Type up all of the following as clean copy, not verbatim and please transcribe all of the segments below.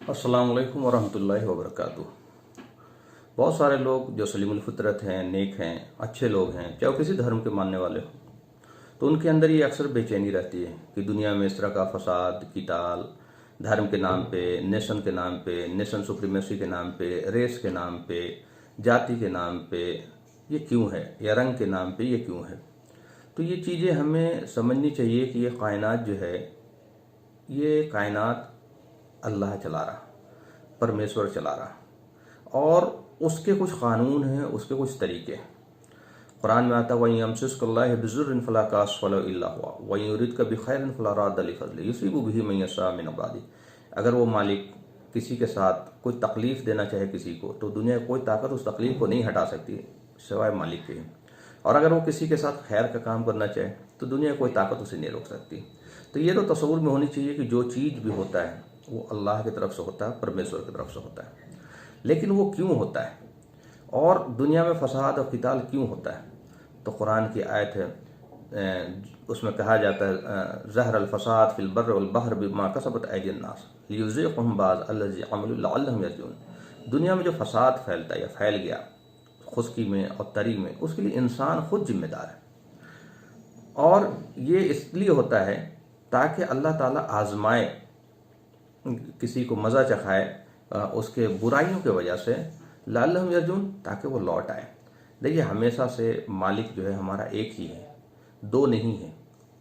अस्सलाम वालेकुम वरहमतुल्लाहि वबरकातुह। बहुत सारे लोग जो सलीमुल फितरत हैं, नेक हैं, अच्छे लोग हैं, चाहे वो किसी धर्म के मानने वाले हों, तो उनके अंदर ये अक्सर बेचैनी रहती है कि दुनिया में इस तरह का फसाद, कीटाल, धर्म के नाम पे, नेशन के नाम पे, नेशन सुप्रीमेसी के नाम पे, रेस के नाम पे, जाति के नाम पे ये क्यों है, या रंग के नाम पे ये क्यों है। तो ये चीज़ें हमें समझनी चाहिए कि ये कायनात जो है, ये कायनात अल्लाह चला रहा, परमेश्वर चला रहा, और उसके कुछ कानून हैं, उसके कुछ तरीके हैं। कुरान में आता है वहीं अमसिस्कल्लाह बिजुर्रिन फला कास्फला इल्ला हुआ वहीं युरिद का बिखैरन फला राद अली फजली युसीबु बिही मन यशा मिन इबादी। अगर वो मालिक किसी के साथ कोई तकलीफ देना चाहे किसी को, तो दुनिया की कोई ताकत उस तकलीफ को नहीं हटा सकती सिवाय मालिक के। और अगर वो किसी के साथ खैर का काम करना चाहे, तो दुनिया की कोई ताकत उसे नहीं रोक सकती। तो ये तो तसव्वुर में होनी चाहिए कि जो चीज़ भी होता है वो अल्लाह की तरफ से होता है, परमेश्वर की तरफ से होता है। लेकिन वो क्यों होता है, और दुनिया में फसाद और क़िताल क्यों होता है। तो कुरान की आयत है, उसमें कहा जाता है ज़हर अल फसाद फिल बर्र वल बहर बिमा कसबत ऐदिन नास लियुज़ीक़हुम बाज़ अल्लज़ी अमलू लअल्लहुम यरजिऊन। दुनिया में जो फसाद फैलता है या फैल गया खुश्की में और तरी में, उसके लिए इंसान खुद जिम्मेदार है। और ये इसलिए होता है ताकि अल्लाह ताला आजमाए, किसी को मज़ा चखाए उसके बुराइयों की वजह से, लअल्लहुम यरजिऊन, ताकि वो लौट आए। देखिए, हमेशा से मालिक जो है हमारा एक ही है, दो नहीं है,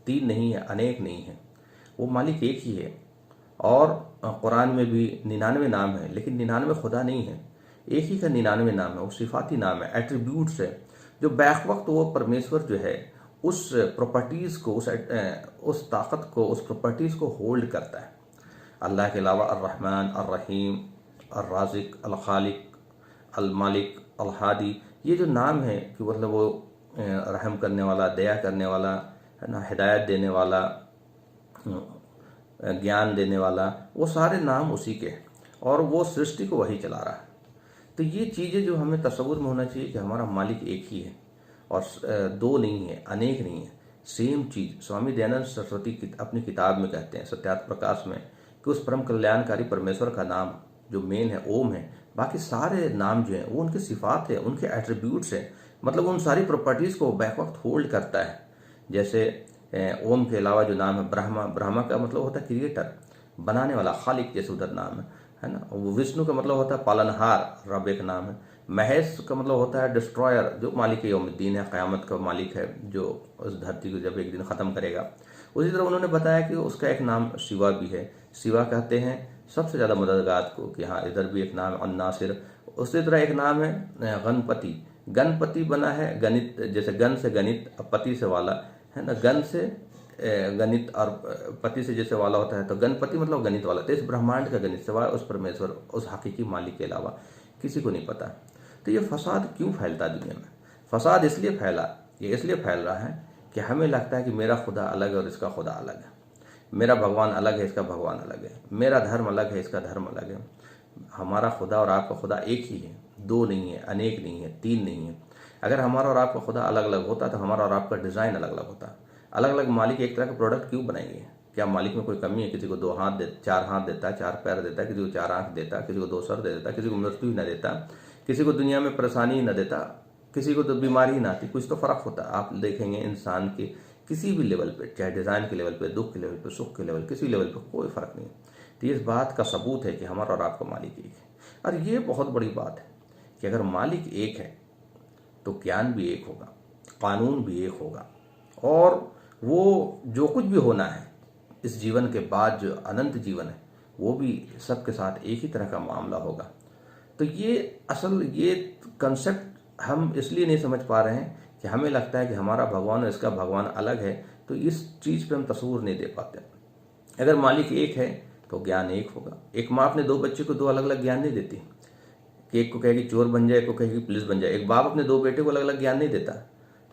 तीन नहीं है, अनेक नहीं है, वो मालिक एक ही है। और कुरान में भी 99 नाम है, लेकिन 99 खुदा नहीं है, एक ही का 99 नाम है। वो सिफाती नाम है, एट्रीब्यूट्स है, जो बैक वक्त वो परमेश्वर जो है उस प्रॉपर्टीज़ को, उस ताकत को, उस प्रॉपर्टीज़ को होल्ड करता है। अल्लाह के अलावा अर्रहमान, अर्रहीम, अर्राज़िक, अलखालिक, अलमालिक, अलहादी, ये जो नाम है कि मतलब वो रहम करने वाला, दया करने वाला है ना, हिदायत देने वाला, ज्ञान देने वाला, वो सारे नाम उसी के हैं, और वो सृष्टि को वही चला रहा है। तो ये चीज़ें जो हमें तसव्वुर में होना चाहिए कि हमारा मालिक एक ही है, और दो नहीं है, अनेक नहीं है, सेम चीज़। स्वामी दयानंद सरस्वती अपनी किताब में कहते हैं सत्यार्थ प्रकाश में कि उस परम कल्याणकारी परमेश्वर का नाम जो मेन है ओम है, बाकी सारे नाम जो हैं वो उनके सिफात है, उनके एट्रीब्यूट्स हैं, मतलब उन सारी प्रॉपर्टीज़ को बैक वक्त होल्ड करता है। जैसे ओम के अलावा जो नाम है ब्रह्मा, ब्रह्मा का मतलब होता है क्रिएटर, बनाने वाला, खालिक, जैसे उधर नाम है ना। विष्णु का मतलब होता है पालनहार, रब एक नाम है। महेश का मतलब होता है डिस्ट्रॉयर, जो मालिक यौमुद्दीन है, क़यामत का मालिक है, जो उस धरती को जब एक दिन ख़त्म करेगा। उसी तरह उन्होंने बताया कि उसका एक नाम शिवा भी है। शिवा कहते हैं सबसे ज़्यादा मददगार को, कि हाँ इधर भी एक नाम है अन्नासिर। उसी तरह एक नाम है गणपति। गणपति बना है गणित, जैसे गण से गणित, पति से वाला है ना, गण से गणित और पति से जैसे वाला होता है, तो गणपति मतलब गणित वाला। तो इस ब्रह्मांड का गणित सिवाय उस परमेश्वर, उस हकीकी मालिक के अलावा किसी को नहीं पता। तो ये फसाद क्यों फैलता है दुनिया में? फसाद इसलिए फैला, ये इसलिए फैल रहा है कि हमें लगता है कि मेरा खुदा अलग है और इसका खुदा अलग है, मेरा भगवान अलग है, इसका भगवान अलग है, मेरा धर्म अलग है, इसका धर्म अलग है। हमारा खुदा और आपका खुदा एक ही है, दो नहीं है, अनेक नहीं है, तीन नहीं है। अगर हमारा और आपका खुदा अलग अलग होता तो हमारा और आपका डिज़ाइन अलग अलग होता। अलग अलग मालिक एक तरह का प्रोडक्ट क्यों बनाएंगे? क्या मालिक में कोई कमी है? किसी को दो हाथ चार हाथ देता है, चार पैर देता है, किसी को चार आँख देता है, किसी को दो सर दे देता है, किसी को मृत्यु ही न देता, किसी को दुनिया में परेशानी ही न देता, किसी को तो बीमारी ही ना आती। कुछ तो फ़र्क होता है। आप देखेंगे इंसान के किसी भी लेवल पे, चाहे डिज़ाइन के लेवल पे, दुख के लेवल पे, सुख के लेवल, किसी लेवल पे कोई फ़र्क नहीं। तो इस बात का सबूत है कि हमारा और आपका मालिक एक है। और ये बहुत बड़ी बात है कि अगर मालिक एक है तो ज्ञान भी एक होगा, कानून भी एक होगा, और वो जो कुछ भी होना है इस जीवन के बाद, जो अनंत जीवन है, वो भी सबके साथ एक ही तरह का मामला होगा। तो ये कंसेप्ट हम इसलिए नहीं समझ पा रहे हैं कि हमें लगता है कि हमारा भगवान और इसका भगवान अलग है, तो इस चीज़ पे हम तस्वूर नहीं दे पाते। अगर मालिक एक है तो ज्ञान एक होगा। एक माँ अपने दो बच्चे को दो अलग अलग ज्ञान नहीं देती कि एक को कहेगी चोर बन जाए, एक को कहेगी पुलिस बन जाए। एक बाप अपने दो बेटे को अलग अलग ज्ञान नहीं देता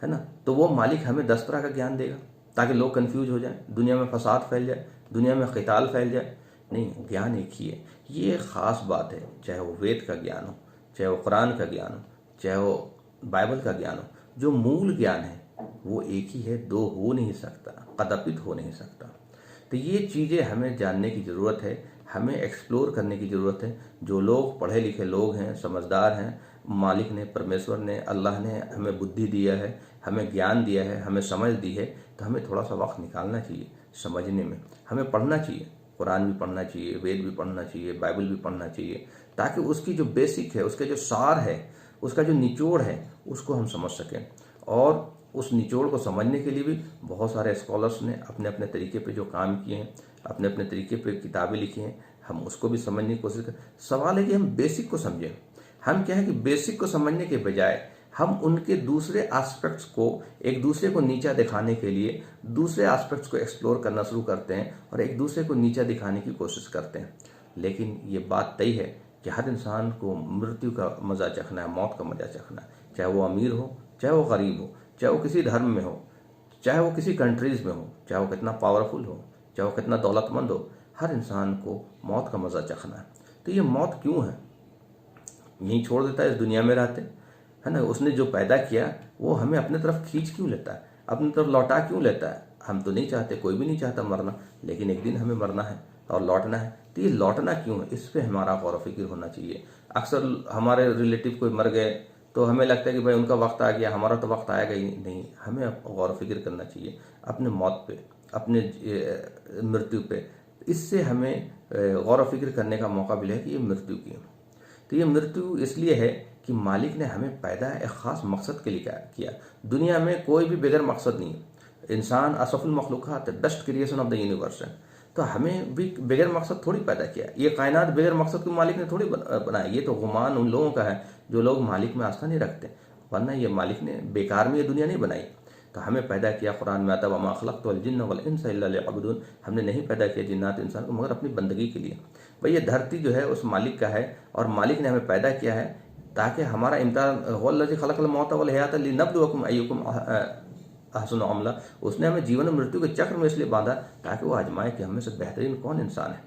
है ना। तो वो मालिक हमें 10 तरह का ज्ञान देगा ताकि लोग कन्फ्यूज हो जाएं, दुनिया में फसाद फैल जाए, दुनिया में क़िताल फैल जाए। नहीं, ज्ञान एक ही है। ये एक ख़ास बात है, चाहे वो वेद का ज्ञान हो, चाहे वो कुरान का ज्ञान हो, चाहे वो बाइबल का ज्ञान हो। जो मूल ज्ञान है वो एक ही है, दो हो नहीं सकता, कदापित हो नहीं सकता। तो ये चीज़ें हमें जानने की ज़रूरत है, हमें एक्सप्लोर करने की ज़रूरत है। जो लोग पढ़े लिखे लोग हैं, समझदार हैं, मालिक ने, परमेश्वर ने, अल्लाह ने हमें बुद्धि दिया है, हमें ज्ञान दिया है, हमें समझ दी है, तो हमें थोड़ा सा वक्त निकालना चाहिए समझने में। हमें पढ़ना चाहिए, कुरान भी पढ़ना चाहिए, वेद भी पढ़ना चाहिए, बाइबल भी पढ़ना चाहिए, ताकि उसकी जो बेसिक है, उसके जो सार है, उसका जो निचोड़ है, उसको हम समझ सकें। और उस निचोड़ को समझने के लिए भी बहुत सारे स्कॉलर्स ने अपने अपने तरीके पे जो काम किए हैं, अपने अपने तरीके पे किताबें लिखी हैं, हम उसको भी समझने की कोशिश करें। सवाल है कि हम बेसिक को समझें। हम क्या है कि बेसिक को समझने के बजाय हम उनके दूसरे एस्पेक्ट्स को, एक दूसरे को नीचा दिखाने के लिए दूसरे एस्पेक्ट्स को एक्सप्लोर करना शुरू करते हैं और एक दूसरे को नीचा दिखाने की कोशिश करते हैं। लेकिन ये बात तय है कि हर इंसान को मृत्यु का मज़ा चखना है, मौत का मज़ा चखना है, चाहे वो अमीर हो, चाहे वो गरीब हो, चाहे वो किसी धर्म में हो, चाहे वो किसी कंट्रीज़ में हो, चाहे वो कितना पावरफुल हो, चाहे वो कितना दौलतमंद हो, हर इंसान को मौत का मज़ा चखना है। तो ये मौत क्यों है? यहीं छोड़ देता है इस दुनिया में रहते, है ना। उसने जो पैदा किया वो हमें अपने तरफ खींच क्यों लेता है, अपनी तरफ लौटा क्यों लेता है? हम तो नहीं चाहते, कोई भी नहीं चाहता मरना, लेकिन एक दिन हमें मरना है और लौटना है। तो ये लौटना क्यों है, इस पे हमारा गौर फिक्र होना चाहिए। अक्सर हमारे रिलेटिव कोई मर गए तो हमें लगता है कि भाई उनका वक्त आ गया, हमारा तो वक्त आएगा ही नहीं। हमें गौर फिक्र करना चाहिए अपने मौत पे, अपने मृत्यु पे। इससे हमें गौर फिक्र करने का मौका मिला है कि ये मृत्यु की है। तो ये मृत्यु इसलिए है कि मालिक ने हमें पैदा एक ख़ास मकसद के लिए किया। दुनिया में कोई भी बगैर मकसद नहीं है। इंसान असफुल मखलूक़ात है, best creation of the universe है। तो हमें भी बगैर मकसद थोड़ी पैदा किया। ये कायनात बगैर मकसद के मालिक ने थोड़ी बनाई। ये तो गुमान उन लोगों का है जो लोग मालिक में आस्था नहीं रखते, वरना ये मालिक ने बेकार में ये दुनिया नहीं बनाई। तो हमें पैदा किया, कुरान में आता है वमा खलक़तुल जिन्न वल इंसा इल्ला लियअबुदून। हमने नहीं पैदा किया जिन्नात इंसान को मगर अपनी बंदगी के लिए। भाई ये धरती जो है उस मालिक का है और मालिक ने हमें पैदा किया है ताकि हमारा इम्तिहान, हुवल्लज़ी खलक़ल मौता वल हयाता लिनब्लुवकुम अय्युकुम अहसनु अमला। उसने हमें जीवन और मृत्यु के चक्र में इसलिए बांधा ताकि वो आजमाए कि हमें से बेहतरीन कौन इंसान है।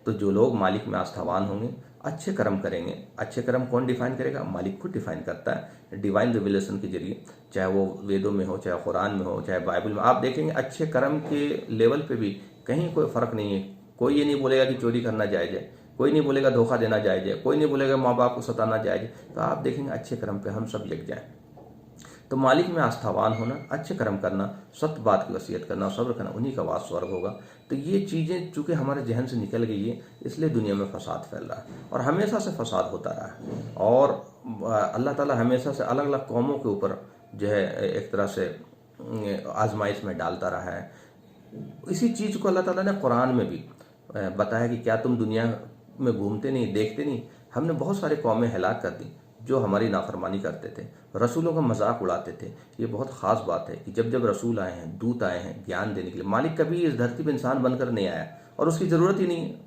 तो जो लोग मालिक में आस्थावान होंगे, अच्छे कर्म करेंगे। अच्छे कर्म कौन डिफाइन करेगा? मालिक खुद डिफाइन करता है डिवाइन रिविलेशन के जरिए, चाहे वो वेदों में हो, चाहे कुरान में हो, चाहे बाइबल में। आप देखेंगे अच्छे कर्म के लेवल पे भी कहीं कोई फ़र्क नहीं है। कोई ये नहीं बोलेगा कि चोरी करना जायज़ है, कोई नहीं बोलेगा धोखा देना जायज़ है, कोई नहीं बोलेगा माँ बाप को सताना जायज़ है। तो आप देखेंगे अच्छे कर्म पे हम सब यक जाएँ। तो मालिक में आस्थावान होना, अच्छे कर्म करना, सत्य बात की वसीयत करना, सब्र करना, उन्हीं का वास स्वर्ग होगा। तो ये चीज़ें चूँकि हमारे जहन से निकल गई है, इसलिए दुनिया में फसाद फैल रहा है और हमेशा से फसाद होता रहा है। और अल्लाह ताला हमेशा से अलग अलग कौमों के ऊपर जो है एक तरह से आजमाइश में डालता रहा है। इसी चीज़ को अल्लाह ताला ने कुरान में भी बताया कि क्या तुम दुनिया में घूमते नहीं, देखते नहीं? हमने बहुत सारे कौमें हलाक कर दी जो हमारी नाफरमानी करते थे, रसूलों का मजाक उड़ाते थे। ये बहुत ख़ास बात है कि जब जब रसूल आए हैं, दूत आए हैं ज्ञान देने के लिए, मालिक कभी इस धरती पर इंसान बनकर नहीं आया और उसकी ज़रूरत ही नहीं है।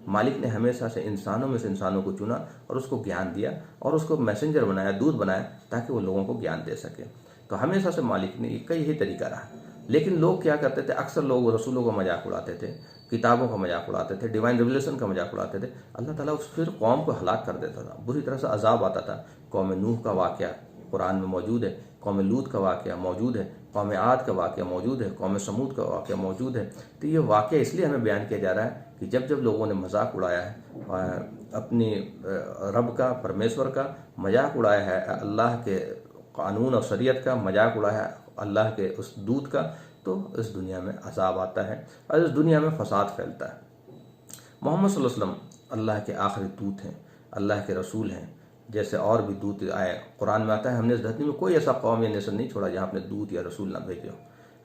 मालिक ने हमेशा से इंसानों में से इंसानों को चुना और उसको ज्ञान दिया और उसको मैसेंजर बनाया, दूत बनाया, ताकि वो लोगों को ज्ञान दे सके। तो हमेशा से मालिक ने एक यही तरीका रहा। लेकिन लोग क्या करते थे? अक्सर लोग रसूलों का मजाक उड़ाते थे, किताबों का मजाक उड़ाते थे, डिवाइन रिवलेशन का मजाक उड़ाते थे। अल्लाह ताला उस फिर कौम को हलाक कर देता था, बुरी तरह से अजाब आता था। कौम नूह का वाक़या कुरान में मौजूद है, कौम लूत का वाक़या मौजूद है, कौम आद का वाक़या मौजूद है, कौम समूद का वाक़या मौजूद है। तो ये वाक़या इसलिए हमें बयान किया जा रहा है कि जब जब लोगों ने मजाक उड़ाया है अपने रब का, परमेश्वर का मजाक उड़ाया है, अल्लाह के कानून और शरीयत का मजाक उड़ाया है, अल्लाह के उस दूत का, तो इस दुनिया में अजाब आता है और इस दुनिया में फसाद फैलता है। मोहम्मद सल्लल्लाहु अलैहि वसल्लम अल्लाह के आखिरी दूत हैं, अल्लाह के रसूल हैं। जैसे और भी दूत आए, कुरान में आता है हमने इस धरती में कोई ऐसा कौम या नेशन नहीं छोड़ा जहाँ अपने दूत या रसूल ना भेजे हो,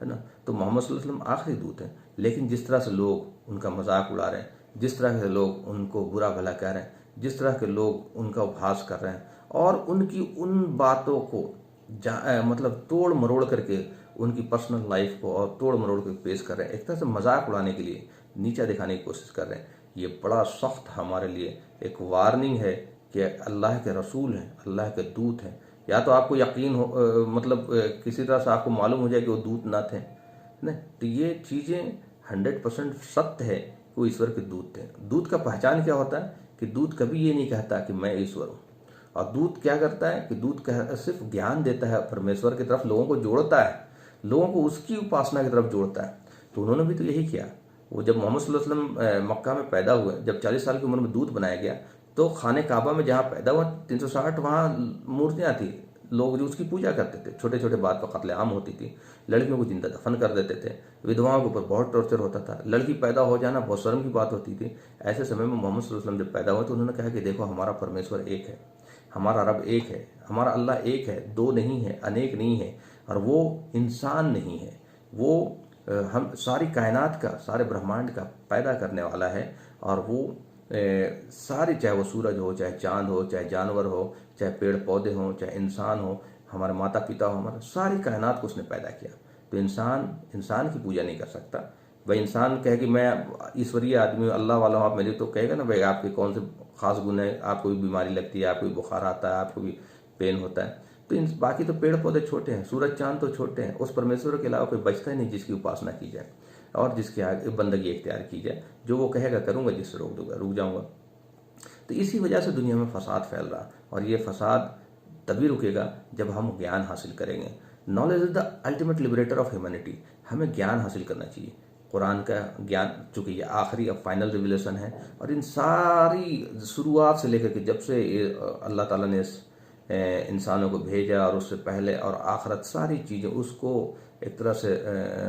है ना। तो मोहम्मद सल्लल्लाहु अलैहि वसल्लम आखिरी दूत हैं। लेकिन जिस तरह से लोग उनका मजाक उड़ा रहे हैं, जिस तरह से लोग उनको बुरा भला कह रहे हैं, जिस तरह के लोग उनका उपहास कर रहे हैं और उनकी उन बातों को मतलब तोड़ मरोड़ करके उनकी पर्सनल लाइफ को और तोड़ मरोड़ के पेश कर रहे हैं, एक तरह से मजाक उड़ाने के लिए, नीचा दिखाने की कोशिश कर रहे हैं। ये बड़ा सख्त हमारे लिए एक वार्निंग है कि अल्लाह के रसूल हैं, अल्लाह के दूत हैं। या तो आपको यकीन हो, मतलब किसी तरह से आपको मालूम हो जाए कि वो दूत ना थे, नहीं तो ये चीज़ें 100% सत्य है कि वो ईश्वर के दूत थे। दूत का पहचान क्या होता है कि दूत कभी ये नहीं कहता कि मैं ईश्वर हूँ। और दूत क्या करता है कि दूत सिर्फ ज्ञान देता है, परमेश्वर की तरफ लोगों को जोड़ता है, लोगों को उसकी उपासना की तरफ जोड़ता है। तो उन्होंने भी तो यही किया। वो जब मोहम्मद सल्लल्लाहु अलैहि वसल्लम मक्का में पैदा हुए, जब 40 साल की उम्र में दूध बनाया गया, तो खाने काबा में जहाँ पैदा हुआ 360 वहाँ मूर्तियाँ थी, लोग जो उसकी पूजा करते थे। छोटे छोटे बात पर कत्ले आम होती थी, लड़कियों को जिंदा दफन कर देते थे, विधवाओं के ऊपर बहुत टॉर्चर होता था, लड़की पैदा हो जाना बहुत शर्म की बात होती थी। ऐसे समय में मोहम्मद सल्लल्लाहु अलैहि वसल्लम जब पैदा हुए तो उन्होंने कहा कि देखो हमारा परमेश्वर एक है, हमारा रब एक है, हमारा अल्लाह एक है, दो नहीं है, अनेक नहीं है, और वो इंसान नहीं है, वो हम सारी कायनात का, सारे ब्रह्मांड का पैदा करने वाला है। और वो सारी, चाहे वो सूरज हो, चाहे चांद हो, चाहे जानवर हो, चाहे पेड़ पौधे हों, चाहे इंसान हो, हमारे माता पिता हो, हमारा सारी कायनात को उसने पैदा किया। तो इंसान इंसान की पूजा नहीं कर सकता। भाई इंसान कहे कि मैं ईश्वरीय आदमी हूँ, अल्लाह वाला हूँ, आप मेरे, तो कहेगा ना भाई आपके कौन से खास गुण है, आपको भी बीमारी लगती है, आपको भी बुखार आता है, आपको भी पेन होता है। तो इन बाकी तो पेड़ पौधे छोटे हैं, सूरज चांद तो छोटे हैं, उस परमेश्वर के अलावा कोई बचता ही नहीं जिसकी उपासना की जाए और जिसके आगे बंदगी इख्तियार की जाए। जो वो कहेगा करूंगा, जिससे रोक दूंगा रुक जाऊंगा। तो इसी वजह से दुनिया में फसाद फैल रहा, और ये फसाद तभी रुकेगा जब हम ज्ञान हासिल करेंगे। Knowledge is the ultimate liberator of humanity. हमें ज्ञान हासिल करना चाहिए, कुरान का ज्ञान, चूंकि ये आखिरी अब फाइनल रिविलेशन है, और इन सारी शुरुआत से लेकर के जब से अल्लाह ताला ने इंसानों को भेजा और उससे पहले और आखिरत, सारी चीज़ें उसको एक तरह से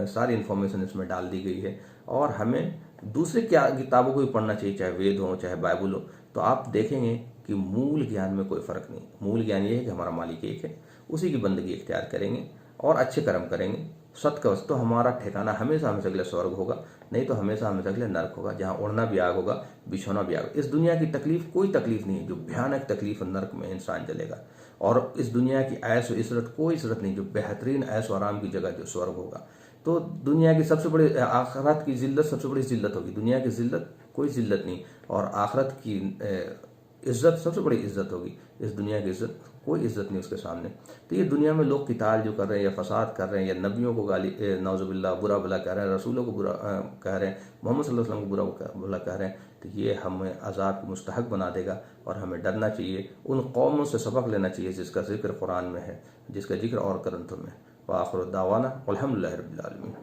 सारी इन्फॉर्मेशन इसमें डाल दी गई है। और हमें दूसरे क्या किताबों को भी पढ़ना चाहिए, चाहे वेद हो चाहे बाइबल हो। तो आप देखेंगे कि मूल ज्ञान में कोई फ़र्क नहीं। मूल ज्ञान ये है कि हमारा मालिक एक है, उसी की बंदगी इख्तियार करेंगे और अच्छे कर्म करेंगे, सत का तो हमारा ठिकाना हमेशा हमेशा के लिए स्वर्ग होगा, नहीं तो हमेशा हमेशा के लिए नर्क होगा, जहाँ उड़ना भी आग होगा, बिछोना भी आग। इस दुनिया की तकलीफ कोई तकलीफ नहीं है जो भयानक तकलीफ नर्क में इंसान जलेगा, और इस दुनिया की ऐश व इसरत कोई इसरत नहीं जो बेहतरीन ऐश आराम की जगह जो स्वर्ग होगा। तो दुनिया की सबसे बड़ी, आखिरत की जिल्लत सबसे बड़ी जिल्लत होगी, दुनिया की जिल्लत कोई जिल्लत नहीं, और आखिरत की इज्जत सबसे बड़ी इज्जत होगी। इस दुनिया की इज्जत कोई इज्जत नहीं उसके सामने। तो ये दुनिया में लोग किताल जो कर रहे हैं या फसाद कर रहे हैं, या नबियों को गाली नौजुबिल्ला बुरा भला कह रहे हैं, रसूलों को बुरा कह रहे हैं, मोहम्मद सल्लल्लाहु अलैहि वसल्लम को बुरा भला कह रहे हैं, तो ये हमें अजाब की मुस्तहक बना देगा। और हमें डरना चाहिए, उन कौमों से सबक लेना चाहिए जिसका जिक्र कुरान में है, जिसका जिक्र और ग्रंथों में। व आखिर दावाना अल्हम्दुलिल्लाहि रब्बिल आलमीन।